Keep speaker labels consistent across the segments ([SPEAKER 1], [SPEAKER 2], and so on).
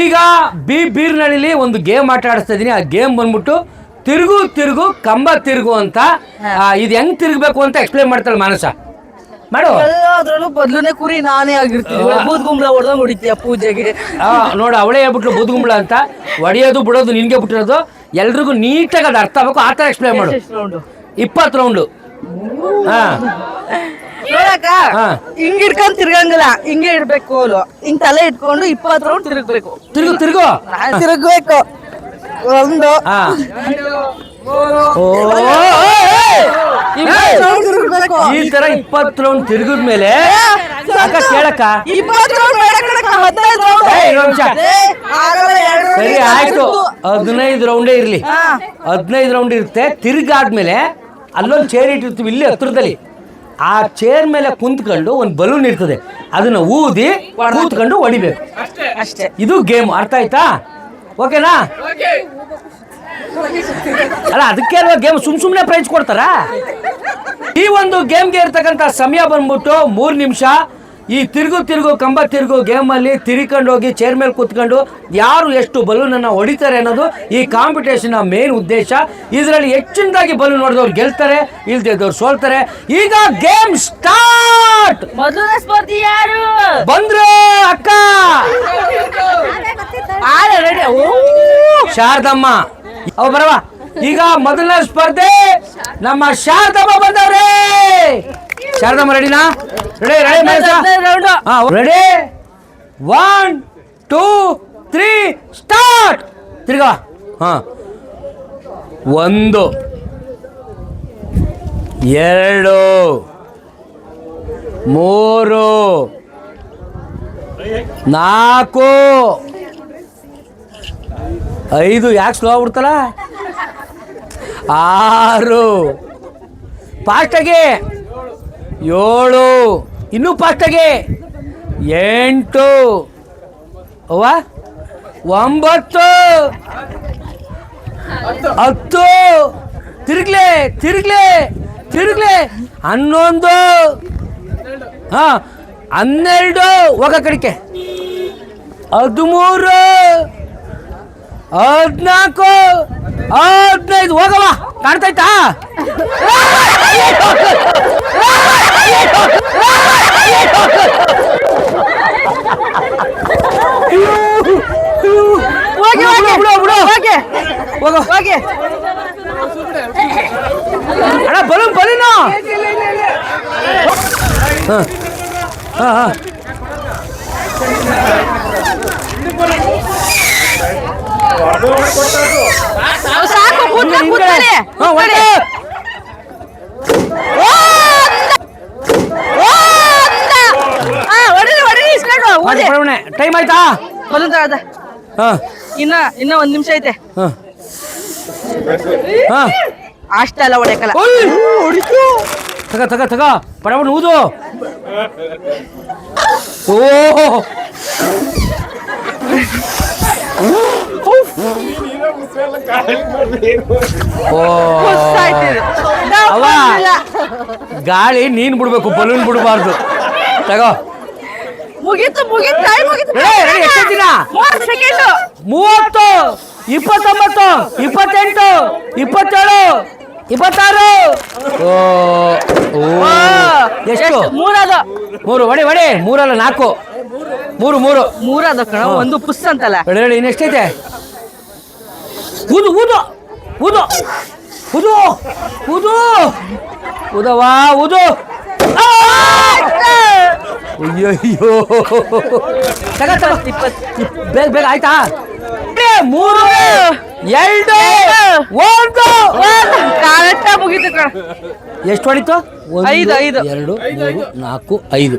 [SPEAKER 1] ಈಗ ಬೀರ್ನಳ್ಳಿಲಿ ಒಂದು ಗೇಮ್ ಆಟ ಆಡಿಸ್ತಾ ಇದೀನಿ. ಆ ಗೇಮ್ ಬಂದ್ಬಿಟ್ಟು ತಿರುಗು ತಿರುಗು ಕಂಬ ತಿರುಗು ಅಂತ. ಇದು ಹೆಂಗ್ ತಿರುಗಬೇಕು ಅಂತ ಎಕ್ಸ್ಪ್ಲೇನ್ ಮಾಡ್ತಾಳೆ ಮಾನಸ. ಮಾಡು.
[SPEAKER 2] ಎಲ್ಲಾದ್ರಲ್ಲೂ ಬದ್ಲುನೆ ಕುರಿ ನಾನೇ ಆಗಿರ್ತೀನಿ. ಬೂದ್ಗುಂಬ್ಳ ಹೊಡೆದಂಗ್ ಹೊಡಿತೀಯ ಪೂಜೆಗೆ.
[SPEAKER 1] ನೋಡು, ಅವಳೇ ಹೇಳ್ಬಿಟ್ಲು ಬೂದ್ಗುಂಬ್ಳ ಅಂತ. ಹೊಡೆಯೋದು ಬಿಡೋದು ನಿನ್ಗೆ ಬಿಟ್ಟಿರೋದು. ಎಲ್ರಿಗೂ ನೀಟಾಗಿ ಅದು ಅರ್ಥ ಆಗ್ಬೇಕು. ಆ ತರ ಎಕ್ಸ್ಪ್ಲೇನ್ ಮಾಡು. 20 ರೌಂಡು.
[SPEAKER 2] ನೋಡಕ್ಕ ಹಿಂಗ್ ಇಟ್ಕೊಂಡ್ ತಿರ್ಗಂಗಿಲ್ಲ, ಹಿಂಗೆ ಇಡ್ಬೇಕು. ಹಿಂಗ್ ತಲೆ ಇಟ್ಕೊಂಡು 20 ರೌಂಡ್ ತಿರುಗ್ಬೇಕು.
[SPEAKER 1] ತಿರುಗು
[SPEAKER 2] ತಿರುಗ್ಬೇಕು. 1
[SPEAKER 1] ಈ ತರ 20 ರೌಂಡ್ ತಿರುಗಿದ್ಮೇಲೆ ಕೇಳಕ್ಕ
[SPEAKER 2] 20 ರೌಂಡ್
[SPEAKER 1] ಸರಿ ಆಯ್ತು. 15 ರೌಂಡೇ ಇರ್ಲಿ. 15 ರೌಂಡ್ ಇರುತ್ತೆ. ತಿರುಗಾದ್ಮೇಲೆ ಅಲ್ಲೊಂದು ಚೇರ್ ಇಟ್ಟಿರ್ತೀವಿ ಇಲ್ಲಿ ಹತ್ರದಲ್ಲಿ. ಆ ಚೇರ್ ಮೇಲೆ ಕುಂತ್ಕೊಂಡು ಒಂದು ಬಲೂನ್ ಇರ್ತದೆ, ಅದನ್ನ ಊದಿ ಕೂತ್ಕೊಂಡು ಹೊಡಿಬೇಕು
[SPEAKER 2] ಅಷ್ಟೇ.
[SPEAKER 1] ಇದು ಗೇಮ್. ಅರ್ಥ ಆಯ್ತಾ? ಓಕೆನಾ? ಅಲ್ಲ, ಅದಕ್ಕೆ ಅಲ್ವಾ ಗೇಮ್. ಸುಮ್ನೆ ಪ್ರೈಸ್ ಕೊಡ್ತಾರ? ಈ ಒಂದು ಗೇಮ್ಗೆ ಇರ್ತಕ್ಕಂಥ ಸಮಯ ಬಂದ್ಬಿಟ್ಟು 3 ನಿಮಿಷ. ಈ ತಿರುಗು ಕಂಬ ತಿರುಗು ಗೇಮಲ್ಲಿ ತಿರ್ಕೊಂಡು ಹೋಗಿ ಚೇರ್ ಮೇಲೆ ಕೂತ್ಕೊಂಡು ಯಾರು ಎಷ್ಟು ಬಲೂನನ್ನು ಹೊಡಿತಾರೆ ಅನ್ನೋದು ಈ ಕಾಂಪಿಟೇಷನ್ ಮೇನ್ ಉದ್ದೇಶ. ಇದರಲ್ಲಿ ಹೆಚ್ಚಿನದಾಗಿ ಬಲೂನ್ ಹೊಡೆದವ್ರು ಗೆಲ್ತಾರೆ, ಇಲ್ದಿದ್ದವ್ರು ಸೋಲ್ತಾರೆ. ಈಗ ಗೇಮ್ ಸ್ಟಾರ್ಟ್.
[SPEAKER 2] ಮೊದಲನೇ ಸ್ಪರ್ಧಿ ಯಾರು
[SPEAKER 1] ಬಂದ್ರು? ಅಕ್ಕ ಶಾರದಮ್ಮ. ಅವ ಬರವ. ಈಗ ಮೊದಲನೇ ಸ್ಪರ್ಧೆ ನಮ್ಮ ಶಾರದಮ್ಮ ಬಂದವ್ರೆ. ಶಾರದಮ್ಮ ರೆಡಿನಾ? ರೆಡಿ? 1 2 3 ಸ್ಟಾರ್ಟ್. ತಿರ್ಗ 1 2 3 4 5. ಯಾಕೆ ಸ್ಲೋ ಆಗ್ಬಿಡ್ತಲ್ಲ? 6 ಫಾಸ್ಟಾಗಿ. 7 ಇನ್ನೂ ಫಾಸ್ಟಾಗಿ. 8 ಅವ್ವ 9 10 ತಿರುಗ್ಲೆ 11 12 ಹೋಗ ಕಡಿಕೆ 13 14 15 ಹೋಗವ. ಕಾಣ್ತಾಯ್ತಾ? ಅಣ್ಣ ಬಲೂನು ಟೈಮ್ ಆಯ್ತಾ?
[SPEAKER 2] ಇನ್ನ 1 ನಿಮಿಷ ಐತೆ. ಅಷ್ಟೆಲ್ಲ ಹೊಡೆಯಕಲ್ಲ.
[SPEAKER 1] ತಗ ಪಡಬಣ್ಣ ಊದು. ಗಾಳಿ ನೀನ್ ಬಿಡ್ಬೇಕು, ಬಲೂನ್ ಬಿಡಬಾರ್ದು. ತಗೋ.
[SPEAKER 2] ಮುಗೀತು.
[SPEAKER 1] 30 29 28 27 26. ಎಷ್ಟು? 3 ಹೊಡಿ 3 ಅಲ್ಲ 4. 3
[SPEAKER 2] ಅದ ಕಣ. 1 ಪುಸ್ ಅಂತಲ್ಲ.
[SPEAKER 1] ಇನ್ನೆಷ್ಟೈತೆ? ಊದವಾ ಊದು. ಅಯ್ಯೋ ಬೇಗ ಆಯ್ತಾ? 3 2 1
[SPEAKER 2] ಮುಗೀತು ಕಣ.
[SPEAKER 1] ಎಷ್ಟು ಹೊಡಿತು?
[SPEAKER 2] 5
[SPEAKER 1] 2 3 4 5.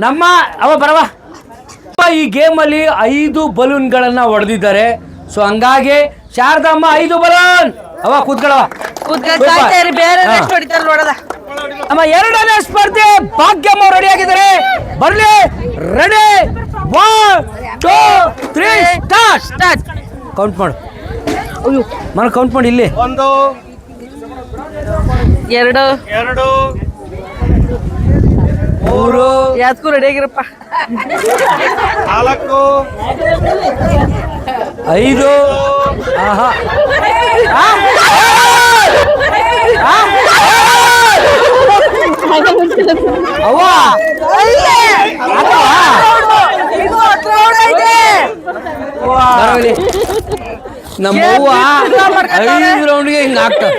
[SPEAKER 1] ನಮ್ಮ ಅವ ಬರವ. ಈ ಗೇಮಲ್ಲಿ 5 ಬಲೂನ್ಗಳನ್ನ ಹೊಡೆದಿದ್ದಾರೆ. ಸೊ ಹಂಗಾಗಿ ಶಾರದಮ್ಮ 5 ಬಲೂನ್. ಅವ ಕೂತ್ಕೊಳ್ಳವ. ನಮ್ಮ 2ನೇ ಸ್ಪರ್ಧೆ ಭಾಗ್ಯಮ್ಮ ರೆಡಿ ಆಗಿದ್ದಾರೆ. ಬರ್ಲಿ. Ready 1 2 3 start. ಕೌಂಟ್ ಮಾಡು. ಕೌಂಟ್ ಮಾಡಿ. ಇಲ್ಲಿ
[SPEAKER 2] 1 2
[SPEAKER 1] 3
[SPEAKER 2] ಯಾವ್ದಕ್ಕೂ ರೆಡಿ ಆಗಿರಪ್ಪ.
[SPEAKER 3] 4
[SPEAKER 1] 5 ಆಹಾ ಅವ್ವ ಬರಲಿ. ನಮ್ಮ ಅವ್ವ 5 ರೌಂಡ್ಗೆ ಹಿಂಗ ಆಗ್ತದೆ.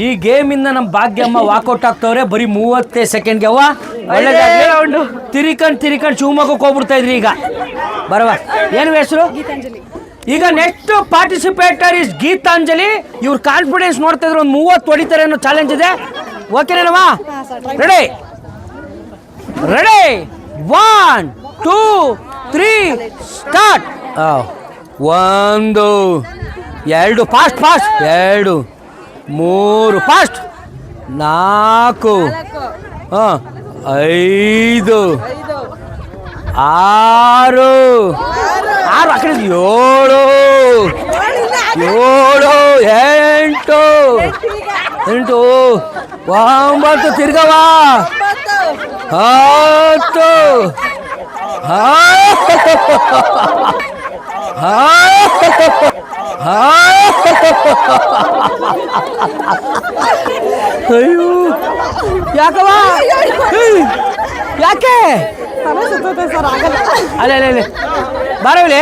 [SPEAKER 1] ಈ ಗೇಮ್ ಇಂದ ನಮ್ಮ ಭಾಗ್ಯಮ್ಮ ವಾಕೌಟ್ ಆಗ್ತವ್ರೆ ಬರೀ 30 ಸೆಕೆಂಡ್ಗೆ. ಅವ್ವ ಒಳ್ಳೆದಾಗ್ಲಿ. ತಿರಿಕಂಡ್ ಶಿವಮೊಗ್ಗಕ್ಕೆ ಹೋಗ್ಬಿಡ್ತಾ ಇದ್ರಿ ಈಗ. ಬರವ ಏನು ಹೆಸರು? ಈಗ ನೆಕ್ಸ್ಟ್ ಪಾರ್ಟಿಸಿಪೇಟರ್ ಇಸ್ ಗೀತಾಂಜಲಿ. ಇವ್ರ ಕಾನ್ಫಿಡೆನ್ಸ್ ನೋಡ್ತಾ ಇದ್ರು. ಒಂದು 30 ಹೊಡಿತಾರೆ ಅನ್ನೋ ಚಾಲೆಂಜ್ ಇದೆ. ಓಕೆನೇನವಾ? Ready 1 2 3 start. 1 2 ಫಾಸ್ಟ್ 2 3 ಫಾಸ್ಟ್ 4 5 6 ಆ ಕಡೆ 7 8 9 ತಿರ್ಗವ 10 ಅಯ್ಯೋ ಯಾಕವ ಯಾಕೆ ಅಲ್ಲ ಬಾರವಲಿ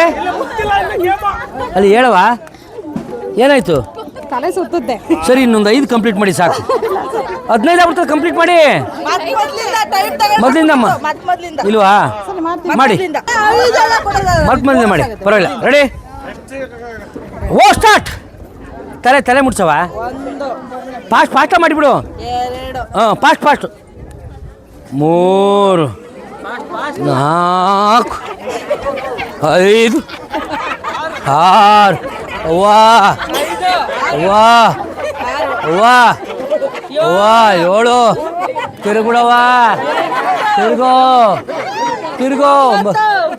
[SPEAKER 1] ಅಲ್ಲಿ ಹೇಳವ ಏನಾಯ್ತು?
[SPEAKER 4] ತಲೆ ಸುತ್ತದೆ.
[SPEAKER 1] ಸರಿ ಇನ್ನೊಂದು 5 ಕಂಪ್ಲೀಟ್ ಮಾಡಿ ಸಾಕು. 15 ಆಗ್ಬಿಡ್ತದೆ ಕಂಪ್ಲೀಟ್ ಮಾಡಿ. ಮೊದಲಿಂದಮ್ಮ ಇಲ್ವಾ? ಮಾಡಿ ಮೊದಲಿಂದ ಮಾಡಿ ಪರವಾಗಿಲ್ಲ. ರೆಡಿ ಓ ಸ್ಟಾರ್ಟ್. ತಲೆ ಮುಟ್ಸವ ಫಾಸ್ಟ್ ಮಾಡಿಬಿಡು. ಫಾಸ್ಟ್ 3 4 5 6 ಅವ್ವಾ 7 ತಿರುಗುಡವ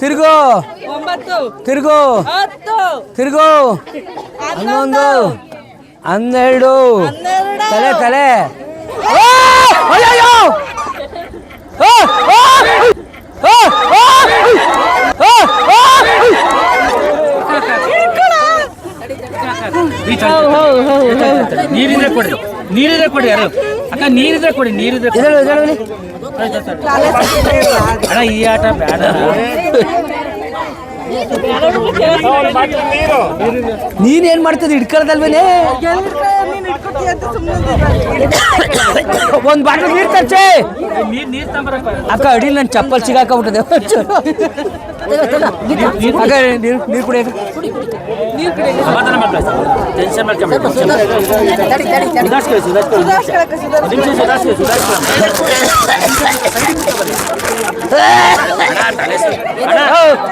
[SPEAKER 1] ತಿರುಗೋ 11 12 ತಲೆ ಅಯ್ಯೋ ನೀರಿದ್ರೆ ಕೊಡಿ ಯಾರು ಅಕ್ಕ ನೀರಿದ್ರೆ ಕೊಡಿ ಅಣ್ಣ ಈ ಆಟ ಬೇಡ. ನೀನೇನ್ ಮಾಡ್ತದೆ ಹಿಡ್ಕೊಳ್ಳೋದಲ್ವೇನೆ? ಒಂದ್ ಬಾಟಲ್ ನೀರ್ ತರ್ಚೆ ಅಕ್ಕ. ಅಡಿಲ್ ನನ್ ಚಪ್ಪಲ್ ಸಿಗಾಕೊಂಡ್ಬಿಟ್ಟದೆ. ಅಕ್ಕ ನೀರ್ ಕುಡಿಯ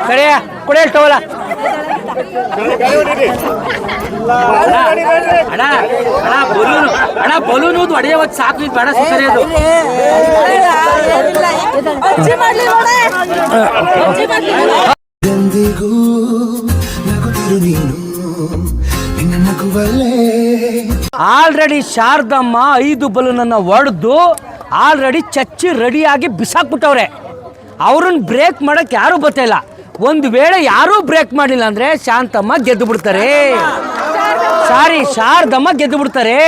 [SPEAKER 1] ಕಡೆಯ ಕುಡಿಯಲ್ಟವಲ್ಲ ಅಣ್ಣ ಬಲೂನು ಹೊಡೆಯವತ್ತು ಸಾಕು. ಇದು ಬೇಡ ಸುತ್ತರಿ ಅದು. ಆಲ್ರೆಡಿ ಶಾರದಮ್ಮ 5 ಬಲೂನನ್ನ ಹೊಡೆದು ಆಲ್ರೆಡಿ ಚಚ್ಚಿ ರೆಡಿಯಾಗಿ ಬಿಸಾಕ್ಬಿಟ್ಟವ್ರೆ. ಅವ್ರನ್ನ ಬ್ರೇಕ್ ಮಾಡಕ್ ಯಾರು ಬರ್ತಿಲ್ಲ. ಒಂದು ವೇಳೆ ಯಾರೂ ಬ್ರೇಕ್ ಮಾಡಿಲ್ಲ ಅಂದ್ರೆ ಶಾಂತಮ್ಮ ಗೆದ್ದು ಬಿಡ್ತಾರೆ. ಶಾರದಮ್ಮ ಗೆದ್ದು ಬಿಡ್ತಾರೆ.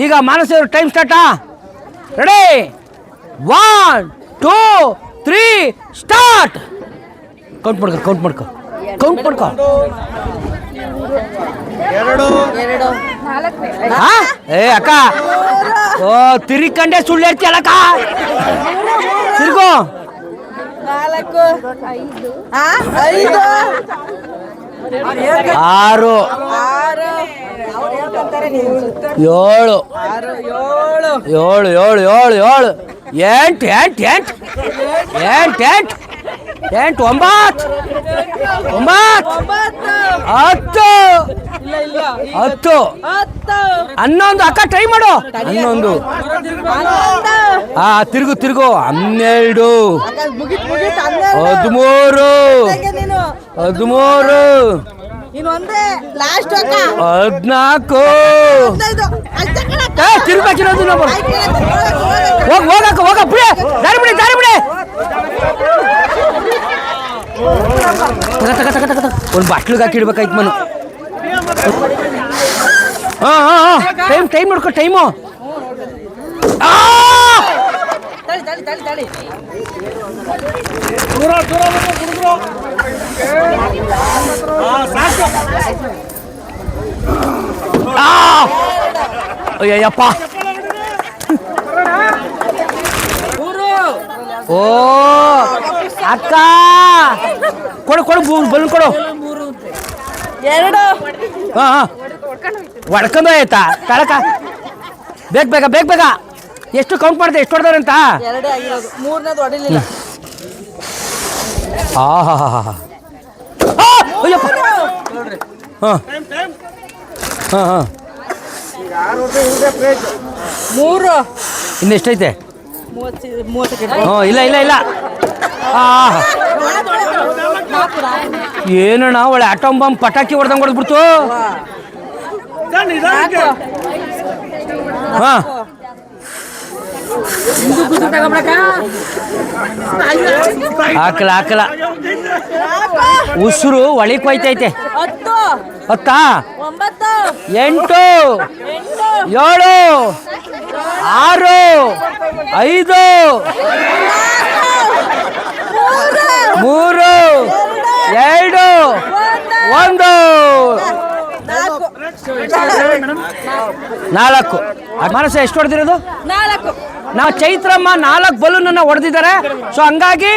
[SPEAKER 1] ಈಗ ಮಾನಸ ಟೈಮ್ ಸ್ಟಾರ್ಟಾ? Ready 1 2 3 start. ಕೌಂಟ್ ಮಾಡ್ಕೊ 2 ಏ ಅಕ್ಕ ಓ ತಿರಿಕಂಡೆ ಸುಳ್ಳು ಹೇಳ್ತೀಯಲ್ಲಕ್ಕ. ತಿರ್ಗೋ
[SPEAKER 2] 4
[SPEAKER 1] 5 6 7 8 9 10 11 ಅಕ್ಕ ಟ್ರೈ ಮಾಡು. 11 ತಿರುಗು 12 13 14
[SPEAKER 2] ಇನ್ನೊಂದೇ ಲಾಸ್ಟ್
[SPEAKER 1] 14 ತಿರ್ಬೇಕಿರೋದು ಹೋಗಕ್ಕ ಬಿಡಿ ದಾರಿ ಬಿಡಿ ಒಂದು ಬಾಟ್ಲಿಗೆ ಹಾಕಿ ಇಡ್ಬೇಕಾಯ್ತು ಮನು ಟೈಮ್ ನೋಡ್ಕೊ ಟೈಮು ಅಯ್ಯಪ್ಪ ಓ ಅಕ್ಕ ಕೊಡು ಬಲೂನ್ ಕೊಡು
[SPEAKER 2] 2
[SPEAKER 1] ಹೊಡ್ಕೊಂಡು ಆಯ್ತಾ ತಳಕ ಬೇಗ ಎಷ್ಟು ಕೌಂಟ್ ಮಾಡಿದೆ ಎಷ್ಟು ಹೊಡೆದವ್ರೆ ಅಂತ
[SPEAKER 2] 2 ಆಗಿರೋದು 3ನೇದು ಹೊಡಿಲಿಲ್ಲ
[SPEAKER 1] ಅಯ್ಯಪ್ಪ ಹಾಂ
[SPEAKER 2] 3
[SPEAKER 1] ಇನ್ನೆಷ್ಟೈತೆ
[SPEAKER 2] 30
[SPEAKER 1] ಇಲ್ಲ ಏನಣ್ಣ ಒಳ್ಳೆ ಆಟೋಮ್ ಬಾಂಬ್ ಪಟಾಕಿ ಹೊಡೆದಂಗೆ ಹೊಡೆದ್ಬಿಡ್ತು ಹಾಂ ಹಾಕಲ ಉಸಿರು ಒಳಿಕ್ ಹೋಯ್ತೈತೆ 10 8 7 6 5 3 2 1 4 ಮನಸ್ಸು ಎಷ್ಟು ಹೊಡೆದಿರೋದು
[SPEAKER 2] 4
[SPEAKER 1] ನಾವು ಚೈತ್ರಮ್ಮ 4 ಬಲೂನನ್ನು ಹೊಡೆದಿದ್ದಾರೆ. ಸೊ ಹಂಗಾಗಿ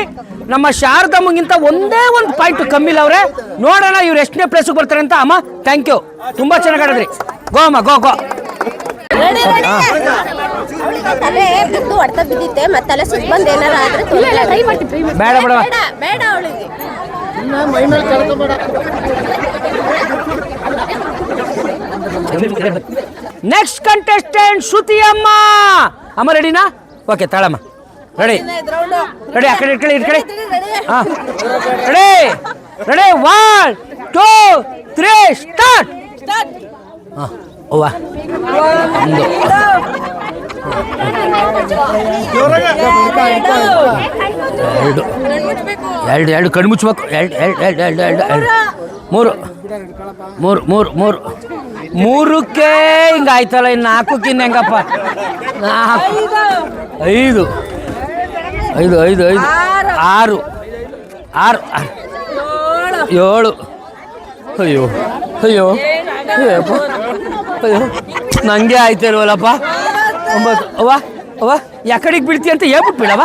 [SPEAKER 1] ನಮ್ಮ ಶಾರದಮ್ಮಗಿಂತ ಒಂದೇ ಒಂದು ಪಾಯಿಂಟ್ ಕಮ್ಮಿಲ್ಲ ಅವ್ರೆ. ನೋಡೋಣ ಇವ್ರು ಎಷ್ಟನೇ ಪ್ಲೇಸ್ಗೆ ಬರ್ತಾರೆ ಅಂತ. ಅಮ್ಮ ಥ್ಯಾಂಕ್ ಯು, ತುಂಬಾ ಚೆನ್ನಾಗಿ ಆಡಿದ್ರಿ. ಗೋ ಅಮ್ಮ ಗೋ
[SPEAKER 3] ತಲೆ ಬಿದ್ದು ಹೊಡೆತ ಬಿದ್ದಿತ್ತೆ ಮತ್ತೆ ತಲೆ ಸುತ್ತ ಬಂದು ಏನಾರ ಆದ್ರೆ
[SPEAKER 1] ಬೇಡ
[SPEAKER 3] ಬೇಡ ಅವಳಿಗೆ
[SPEAKER 1] ನೆಕ್ಸ್ಟ್ ಕಂಟೆಸ್ಟೆಂಟ್ ಶ್ರುತಿ ಅಮ್ಮ. ಅಮ್ಮ ರೆಡಿನಾ? ಓಕೆ ತಾಳಮ್ಮ ರೆಡಿ ಆ ಕಡೆ ಇಟ್ಕೊಳ್ಳಿ ಹಾಂ ರೆಡಿ 1 2 3 ಸ್ಟಾರ್ಟ್. ಹಾಂ ಅವ್ವ 1 2 ಕಣ್ಣು ಮುಚ್ಚಬೇಕು 3 3ಕ್ಕೆ ಹಿಂಗಾಯ್ತಲ್ಲ. ಇನ್ನು 4ಕ್ಕೆ ಇನ್ನು ಹೆಂಗಪ್ಪ? 5 6 7 ಅಯ್ಯೋ ನಂಗೆ ಆಯ್ತಿಲ್ವಲ್ಲಪ್ಪ. 9 ಅವ್ವ ಯಾಕಡೆಗೆ ಬೀಳ್ತಿ ಅಂತ ಹೇಳ್ಬಿಟ್ಟು ಬಿಡವ.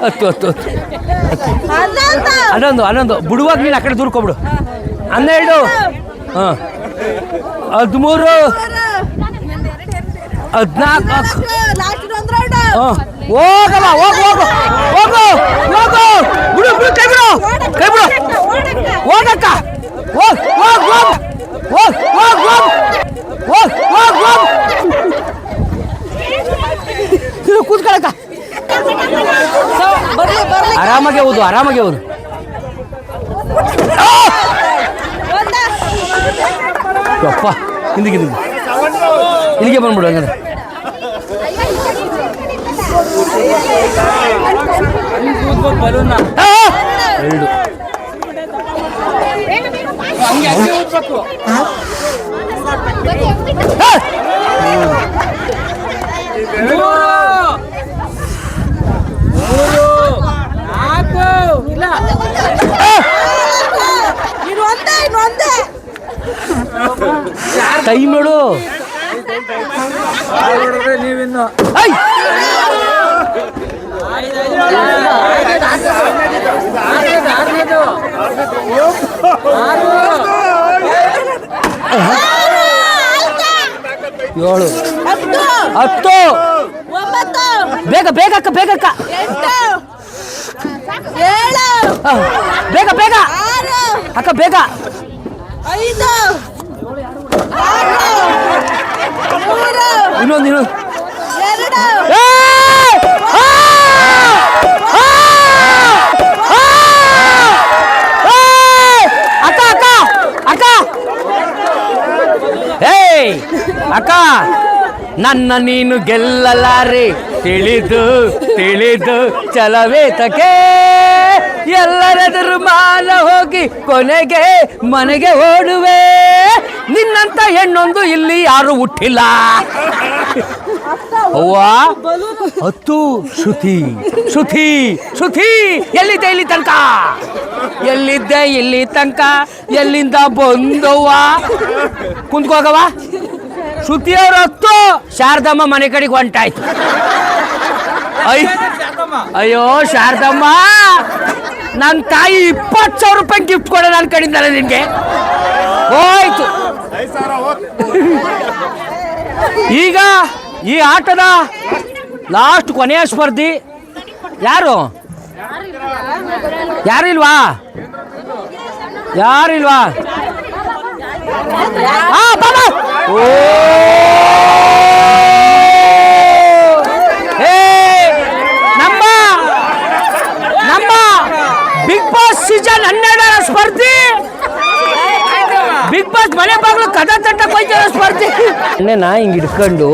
[SPEAKER 1] 10 11 ಬಿಡುವಾಗ ನೀನು ಆ ಕಡೆ ದೂರ್ಕೊಬಿಡು. 12 ಹಾಂ 13 14 ಹೋಗಮ್ಮ ಹೋಗು ಬಿಡು ಕೈ ಬಿಡು ಹೋಗಕ್ಕ ಕೂತ್ಕೊಳಕ್ಕ. ಆರಾಮಾಗಿ ಹೌದು ಅಪ್ಪ ಹಿಂದಿಗೆ ಇಲ್ಲಿಗೆ ಬಂದ್ಬಿಡು ಹಂಗಂದ್ರೆ. ಟೈಮ್ ನೋಡು. ನೀವಿನ್ನು ಏಳು 10 ಬೇಗ ಅಕ್ಕ ಬೇಗ ಅಕ್ಕ ಬೇಗ
[SPEAKER 2] 5
[SPEAKER 1] ಇನ್ನೊಂದು
[SPEAKER 2] 2
[SPEAKER 1] ಅಕ್ಕ ಅಕ್ಕ ನನ್ನ ನೀನು ಗೆಲ್ಲಲಾರೆ ತಿಳಿದು ತಿಳಿದು ಚಲವೇತಕ್ಕೆ ಎಲ್ಲರೆದುರು ಮಾಲ ಹೋಗಿ ಕೊನೆಗೆ ಮನೆಗೆ ಓಡುವೆ ನಿನ್ನಂತ ಹೆಣ್ಣೊಂದು ಇಲ್ಲಿ ಯಾರು ಹುಟ್ಟಿಲ್ಲ. ಅವ್ವ ಹತ್ತು ಶ್ರುತಿ ಶ್ರುತಿ ಶ್ರುತಿ ಎಲ್ಲಿದ್ದೆ ಇಲ್ಲಿ ತನಕ ಎಲ್ಲಿದ್ದೆ ಇಲ್ಲಿ ತನಕ ಎಲ್ಲಿಂದ ಬಂದವ್ವ ಕುಂತ್ಕೋಗವ ಶ್ರುತಿಯವ್ರ ಹತ್ತು ಶಾರದಮ್ಮ ಮನೆ ಕಡೆಗೆ ಹೊಂಟಾಯ್ತು. ಅಯ್ಯೋ ಶಾರದಮ್ಮ ನನ್ನ ತಾಯಿ 20,000 ರೂಪಾಯಿ ಗಿಫ್ಟ್ ಕೊಡ ನನ್ನ ಕಡೆಯಿಂದಲ್ಲ ನಿನ್ಗೆ ಹೋಯ್ತು. ಈಗ ಈ ಆಟದ ಲಾಸ್ಟ್ ಕೊನೆಯ ಸ್ಪರ್ಧಿ ಯಾರು ಯಾರಿಲ್ವಾ ಯಾರಿಲ್ವಾ ಓ ನಮ್ಮ ನಮ್ಮ ಬಿಗ್ ಬಾಸ್ ಸೀಸನ್ 12ರ ಸ್ಪರ್ಧಿ ಬಿಗ್ ಬಾಸ್ ಮನೆ ಬಾಗ್ಲು ಕದ ತಟ್ಟಕ್ಕೆ ಹೋಯ್ತಾರ ಸ್ಪರ್ಧಿ. ನಾ ಹಿಂಗೆ ಹಿಡ್ಕೊಂಡು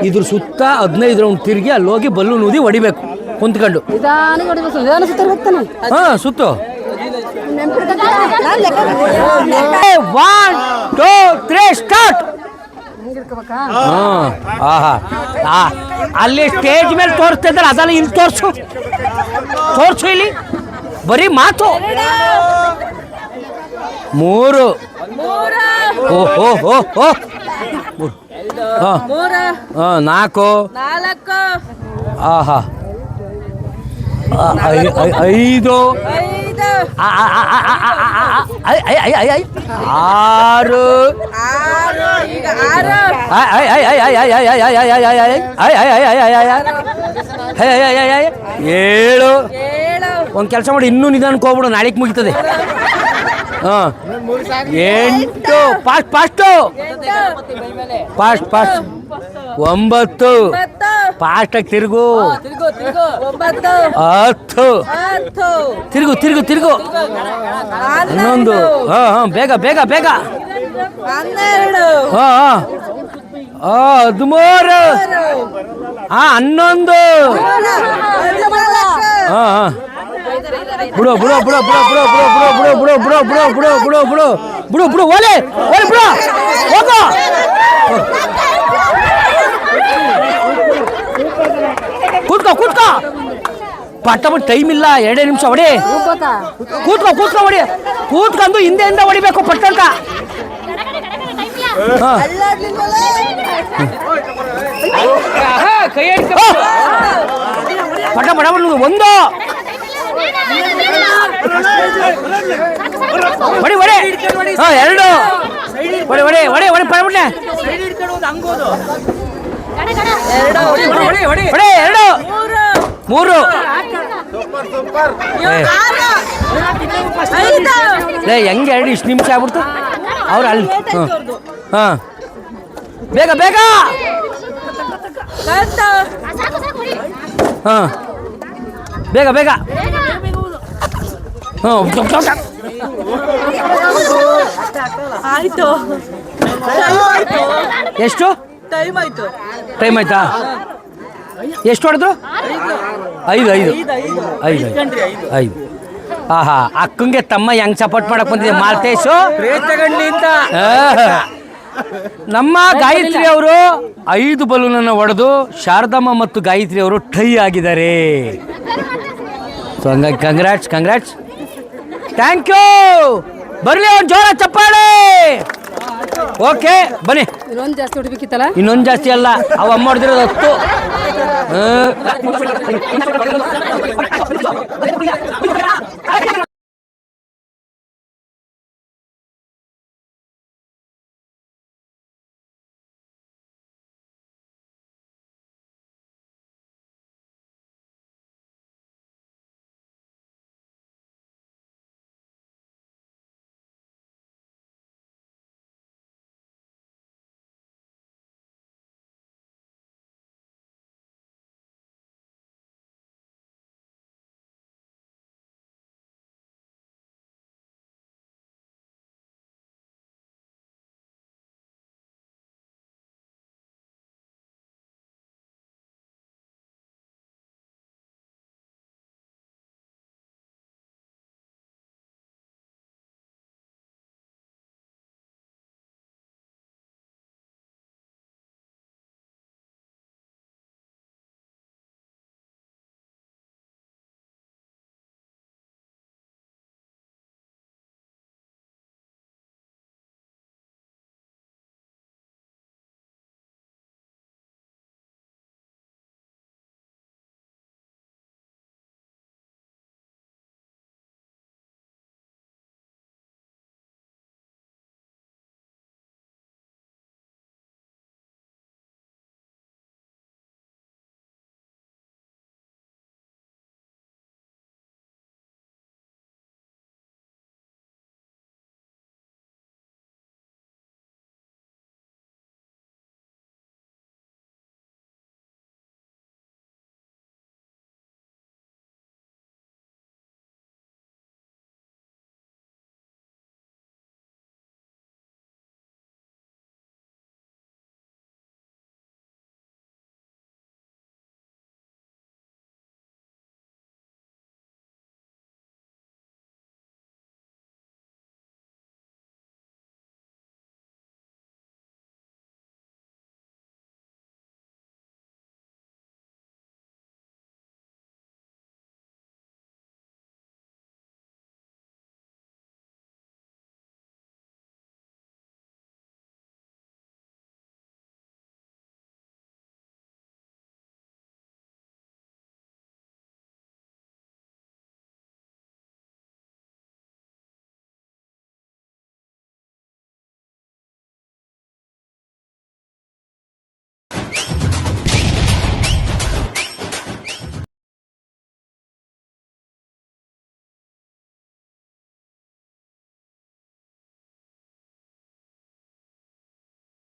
[SPEAKER 1] ಇದ್ರ ಸುತ್ತ 15 ರೌಂಡ್ ತಿರುಗಿ ಅಲ್ಲಿ ಹೋಗಿ ಬಲ್ಲು ನೂದಿ ಹೊಡಿಬೇಕು ಕುಂತ್ಕೊಂಡು. ಹಾ ಸುತ್ತು 1 2 3 ಸ್ಟಾರ್ಟ್. ಅಲ್ಲಿ ಸ್ಟೇಜ್ ಮೇಲೆ ತೋರಿಸ್ತಾ ಇದ್ದಾರೆ ಅದಲ್ಲ ಇಲ್ಲಿ ತೋರ್ಸು ಇಲ್ಲಿ ಬರೀ ಮಾತು. 3 ಓಹೋ 4 ಆಹಾ 5 6 7 ಒಂದು ಕೆಲಸ ಮಾಡಿ ಇನ್ನೂ ನಿಧಾನಕ್ಕೆ ಹೋಗ್ಬಿಡು ನಾಳೆಗೆ ಮುಗಿತದೆ. 8 ಫಾಸ್ಟ್ ಫಾಸ್ಟ್ 9 ಫಾಸ್ಟಾಗಿ ತಿರುಗು 10 ತಿರುಗು 11 ಬೇಗ 13 11 ಬಿಡು ಓಲೆ ಬಿಡು ಹೋಗೋ. ಕೂತ್ಕೋ ಪಟ್ಟ ಟೈಮ್ ಇಲ್ಲ 2 ನಿಮಿಷ ಹೊಡಿ. ಕೂತ್ಕೋ ಹೊಡಿ ಕೂತ್ಕೊಂಡು ಹಿಂದೆಯಿಂದ ಹೊಡಿಬೇಕು ಪಟ್ಟಂತ. ಕೈ ಪಟ 1 ಹೊಡಿ 2 ಪಡ್ಬಿಟ್ಟೆ 3 ಹೆಂಗೆ 2 ಇಷ್ಟು ನಿಮಿಷ ಆಗ್ಬಿಡ್ತು ಅವ್ರು ಅಲ್ಲಿ. ಬೇಗ ಬೇಗ
[SPEAKER 2] ಆಯ್ತು
[SPEAKER 1] ಎಷ್ಟು
[SPEAKER 2] ಟೈಮ್ ಆಯ್ತು
[SPEAKER 1] ಎಷ್ಟು ಹೊಡೆದ್ರು? 5 ಆಹಾ ಅಕ್ಕಂಗೆ ತಮ್ಮ ಹೆಂಗ್ ಸಪೋರ್ಟ್ ಮಾಡಕ್ ಬಂದಿದೆ ಮಾಲ್ತೇಶು. ನಮ್ಮ ಗಾಯತ್ರಿ ಅವರು 5 ಬಲೂನನ್ನು ಹೊಡೆದು ಶಾರದಮ್ಮ ಮತ್ತು ಗಾಯತ್ರಿ ಅವರು ಟೈ ಆಗಿದ್ದಾರೆ. ಸೊ ಹಂಗಾಗಿ ಕಂಗ್ರಾಟ್ಸ್ ಥ್ಯಾಂಕ್ ಯು. ಬರ್ಲಿ ಒಂದು ಜೋರ ಚಪ್ಪಾಳೆ. ಓಕೆ ಬನ್ನಿ.
[SPEAKER 4] ಇನ್ನೊಂದು ಜಾಸ್ತಿ ಹೊಡಿಬೇಕಿತ್ತಲ್ಲ.
[SPEAKER 1] ಇನ್ನೊಂದು ಜಾಸ್ತಿ ಅಲ್ಲ ಅವ ಅಮ್ಮ ಹೊಡೆದಿರೋದು 10.